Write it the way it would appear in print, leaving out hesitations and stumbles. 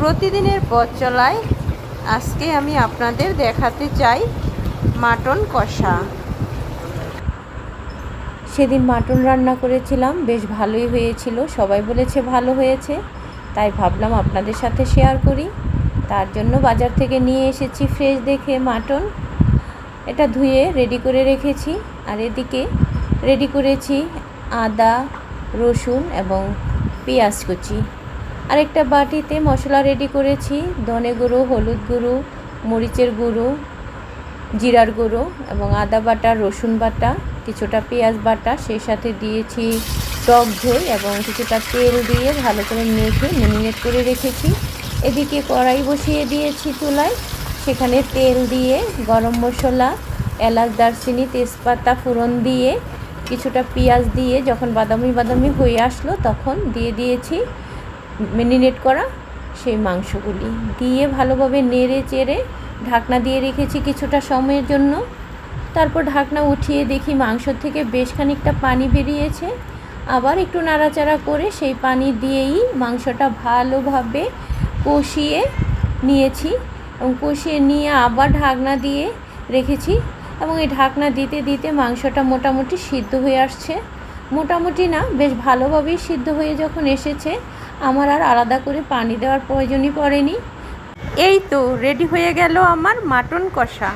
প্রতিদিনের পথ চলায় আজকে আমি আপনাদের দেখাতে চাই মাটন কষা। সেদিন মাটন রান্না করেছিলাম, বেশ ভালোই হয়েছিল, সবাই বলেছে ভালো হয়েছে, তাই ভাবলাম আপনাদের সাথে শেয়ার করি। তার জন্য বাজার থেকে নিয়ে এসেছি ফ্রেশ দেখে মাটন। এটা ধুয়ে রেডি করে রেখেছি। আর এদিকে রেডি করেছি আদা, রসুন এবং পেঁয়াজ কুচি। আরেকটা বাটিতে মশলা রেডি করেছি, ধনে গুঁড়ো, হলুদ গুঁড়ো, মরিচের গুঁড়ো, জিরার গুঁড়ো এবং আদা বাটা, রসুন বাটা, কিছুটা পেঁয়াজ বাটা, সেই সাথে দিয়েছি টক ঝোল এবং কিছুটা তেল দিয়ে ভালো করে মেখে ম্যারিনেট করে রেখেছি। এদিকে কড়াই বসিয়ে দিয়েছি চুলায়, সেখানে তেল দিয়ে গরম মশলা, এলাচ, দারচিনি, তেজপাতা ফোড়ন দিয়ে কিছুটা পেঁয়াজ দিয়ে যখন বাদামি বাদামি হয়ে আসলো তখন দিয়ে দিয়েছি ম্যারিনেট করা সেই মাংসগুলি দিয়ে ভালোভাবে নেড়ে চেড়ে ঢাকনা দিয়ে রেখেছি কিছুটা সময়ের জন্য। তারপর ঢাকনা উঠিয়ে দেখি মাংস থেকে বেশ খানিকটা পানি বেরিয়েছে। আবার একটু নাড়াচাড়া করে সেই পানি দিয়েই মাংসটা ভালোভাবে কষিয়ে নিয়েছি এবং কষিয়ে নিয়ে আবার ঢাকনা দিয়ে রেখেছি এবং এই ঢাকনা দিতে দিতে মাংসটা মোটামুটি সিদ্ধ হয়ে আসছে। মোটামুটি না, বেশ ভালোভাবেই সিদ্ধ হয়ে যখন এসেছে আমার আর আলাদা করে পানি দেওয়ার প্রয়োজনই পড়েনি। এই তো রেডি হয়ে গেল আমার মাটন কষা।